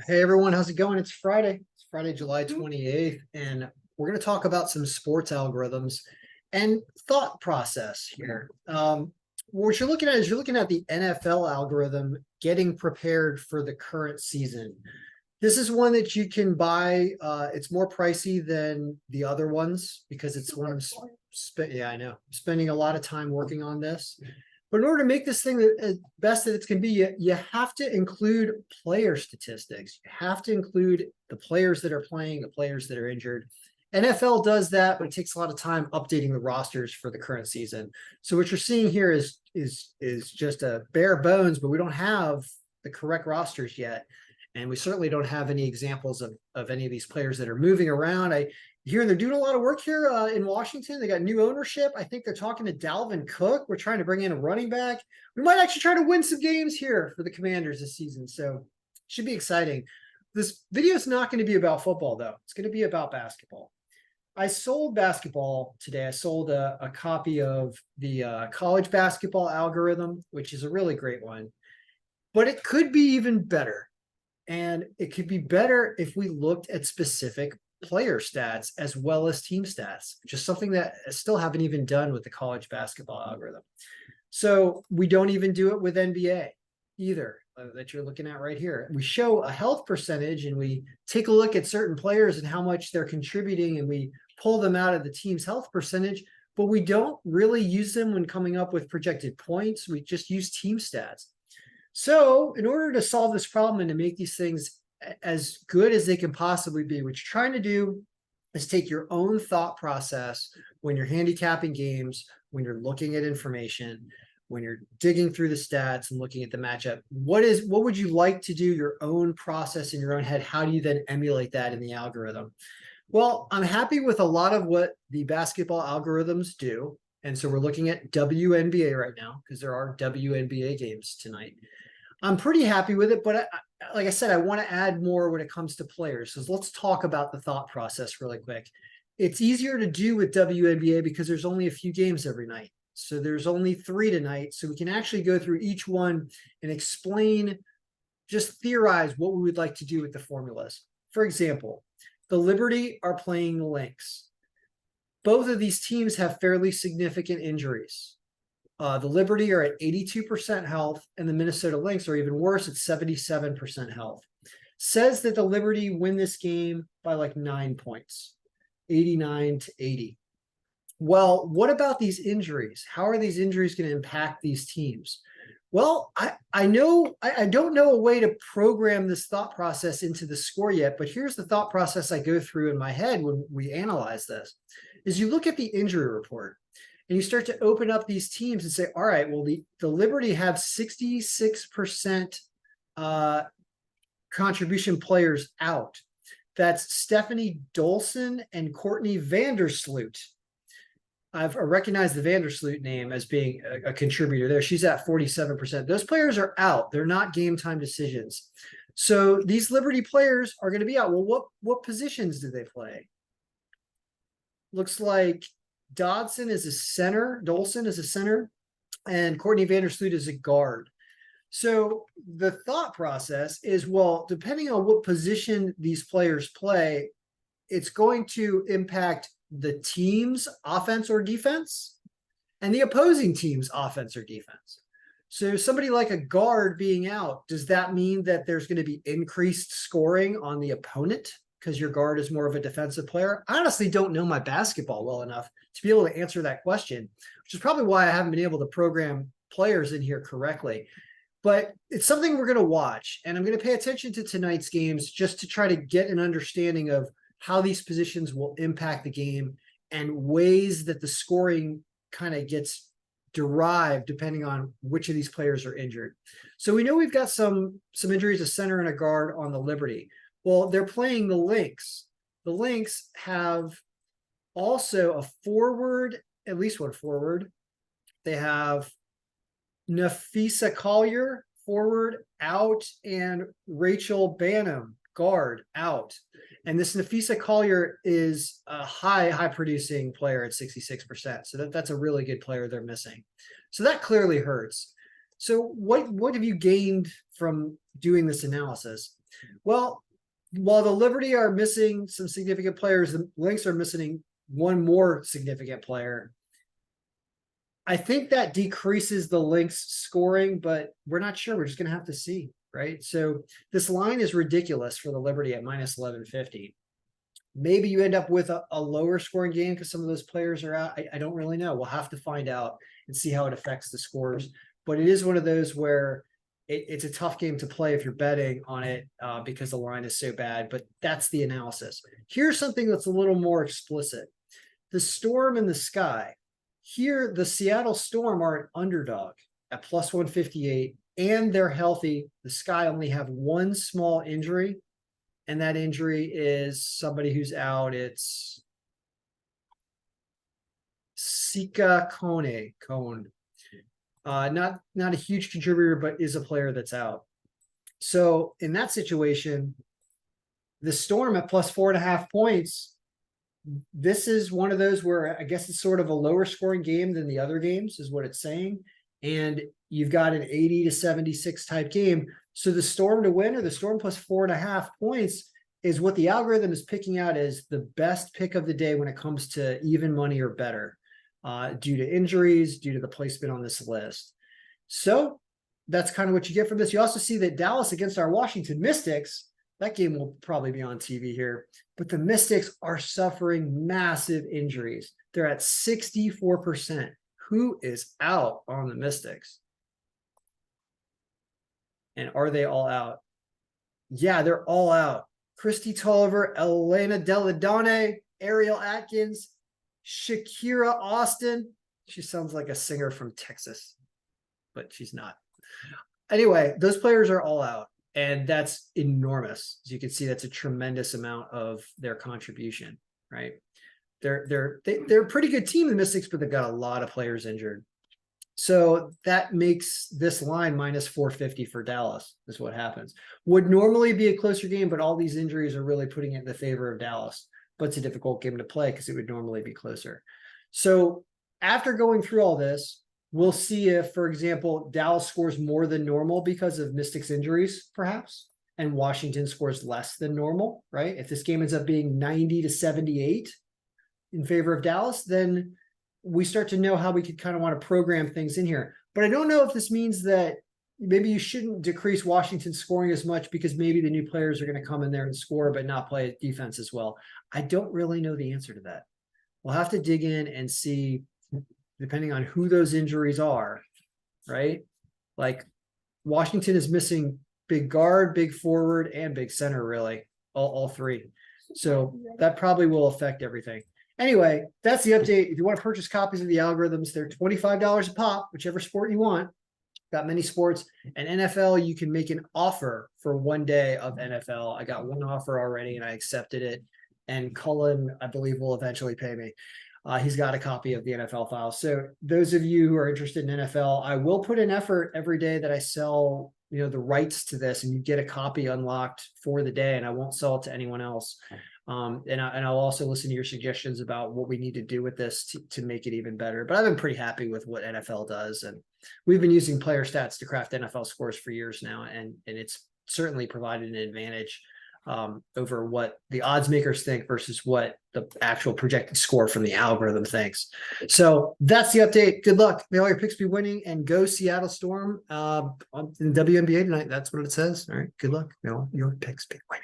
Hey everyone, how's it going? It's Friday. It's Friday, July 28th, and we're going to talk about some sports algorithms and thought process here. What you're looking at is you're looking at the NFL algorithm getting prepared for the current season. This is one that you can buy. It's more pricey than the other ones because it's one of yeah, I know. Spending a lot of time working on this. But in order to make this thing as best that it can be, you have to include player statistics. You have to include the players that are playing, the players that are injured. NFL does that, but it takes a lot of time updating the rosters for the current season. So what you're seeing here is just a bare bones, but we don't have the correct rosters yet. And we certainly don't have any examples of any of these players that are moving around. I hear they're doing a lot of work here in Washington. They got new ownership. I think they're talking to Dalvin Cook. We're trying to bring in a running back. We might actually try to win some games here for the Commanders this season. So should be exciting. This video is not going to be about football, though. It's going to be about basketball. I sold basketball today. I sold a copy of the college basketball algorithm, which is a really great one. But it could be even better. And it could be better if we looked at specific player stats as well as team stats, which is something that I still haven't even done with the college basketball algorithm. So we don't even do it with NBA either, that you're looking at right here. We show a health percentage and we take a look at certain players and how much they're contributing and we pull them out of the team's health percentage, but we don't really use them when coming up with projected points. We just use team stats. So in order to solve this problem and to make these things as good as they can possibly be, what you're trying to do is take your own thought process when you're handicapping games, when you're looking at information, when you're digging through the stats and looking at the matchup. What would you like to do, your own process in your own head? How do you then emulate that in the algorithm? Well, I'm happy with a lot of what the basketball algorithms do. And so we're looking at WNBA right now because there are WNBA games tonight. I'm pretty happy with it, but like I said, I want to add more when it comes to players. So let's talk about the thought process really quick. It's easier to do with WNBA because there's only a few games every night. So there's only 3 tonight. So we can actually go through each one and explain, just theorize what we would like to do with the formulas. For example, the Liberty are playing the Lynx. Both of these teams have fairly significant injuries. The Liberty are at 82% health, and the Minnesota Lynx are even worse at 77% health. Says that the Liberty win this game by like 9 points, 89-80. Well, what about these injuries? How are these injuries going to impact these teams? Well, I don't know a way to program this thought process into the score yet, but here's the thought process I go through in my head when we analyze this, is you look at the injury report. And you start to open up these teams and say, all right, well, the Liberty have 66% contribution players out. That's Stephanie Dolson and Courtney Vandersloot. I recognize the Vandersloot name as being a contributor there. She's at 47%. Those players are out. They're not game time decisions. So these Liberty players are going to be out. Well, what positions do they play? Looks like Dolson is a center, and Courtney Vandersloot is a guard. So the thought process is, well, depending on what position these players play, it's going to impact the team's offense or defense and the opposing team's offense or defense. So somebody like a guard being out, does that mean that there's going to be increased scoring on the opponent because your guard is more of a defensive player? I honestly don't know my basketball well enough to be able to answer that question, which is probably why I haven't been able to program players in here correctly. But it's something we're going to watch, and I'm going to pay attention to tonight's games just to try to get an understanding of how these positions will impact the game and ways that the scoring kind of gets derived depending on which of these players are injured. So we know we've got some injuries, a center and a guard on the Liberty. Well, they're playing the Lynx. The Lynx have also a forward, at least one forward. They have Napheesa Collier, forward, out, and Rachel Banham, guard, out. And this Napheesa Collier is a high producing player at 66%. So that's a really good player they're missing. So that clearly hurts. So what have you gained from doing this analysis? Well, while the Liberty are missing some significant players, the Lynx are missing one more significant player. I think that decreases the Lynx scoring, but we're not sure. We're just going to have to see, right? So this line is ridiculous for the Liberty at minus 1150. Maybe you end up with a lower scoring game because some of those players are out. I don't really know. We'll have to find out and see how it affects the scores. But it is one of those where it's a tough game to play if you're betting on it because the line is so bad. But that's the analysis. Here's something that's a little more explicit. The Storm and the Sky. Here, the Seattle Storm are an underdog at plus 158, and they're healthy. The Sky only have one small injury, and that injury is somebody who's out. It's Sika Kone. Not a huge contributor, but is a player that's out. So in that situation, the Storm at plus 4.5 points, this is one of those where I guess it's sort of a lower scoring game than the other games is what it's saying. And you've got an 80 to 76 type game. So the Storm to win or the Storm plus 4.5 points is what the algorithm is picking out as the best pick of the day when it comes to even money or better due to injuries, due to the placement on this list. So that's kind of what you get from this. You also see that Dallas against our Washington Mystics, that game will probably be on TV here, but the Mystics are suffering massive injuries. They're at 64%. Who is out on the Mystics? And are they all out? Yeah, they're all out. Christy Tolliver, Elena Deladone, Ariel Atkins, Shakira Austin. She sounds like a singer from Texas, but she's not. Anyway, those players are all out. And that's enormous. As you can see, that's a tremendous amount of their contribution, right? They're a pretty good team, the Mystics, but they've got a lot of players injured. So that makes this line minus 450 for Dallas, is what happens. Would normally be a closer game, but all these injuries are really putting it in the favor of Dallas. But it's a difficult game to play because it would normally be closer. So after going through all this, we'll see if, for example, Dallas scores more than normal because of Mystics injuries, perhaps, and Washington scores less than normal, right? If this game ends up being 90 to 78 in favor of Dallas, then we start to know how we could kind of want to program things in here. But I don't know if this means that maybe you shouldn't decrease Washington's scoring as much because maybe the new players are going to come in there and score but not play defense as well. I don't really know the answer to that. We'll have to dig in and see, depending on who those injuries are, right? Like Washington is missing big guard, big forward, and big center, really, all three. So that probably will affect everything. Anyway, that's the update. If you want to purchase copies of the algorithms, they're $25 a pop, whichever sport you want. Got many sports. And NFL, you can make an offer for 1 day of NFL. I got one offer already and I accepted it. And Cullen, I believe, will eventually pay me. He's got a copy of the NFL file. So those of you who are interested in NFL, I will put in effort every day that I sell, the rights to this, and you get a copy unlocked for the day, and I won't sell it to anyone else. And I'll also listen to your suggestions about what we need to do with this to make it even better. But I've been pretty happy with what NFL does, and we've been using player stats to craft NFL scores for years now, and it's certainly provided an advantage over what the odds makers think versus what the actual projected score from the algorithm thinks. So that's the update. Good luck. May all your picks be winning, and go Seattle Storm in the WNBA tonight. That's what it says. All right. Good luck. May all your picks be winning.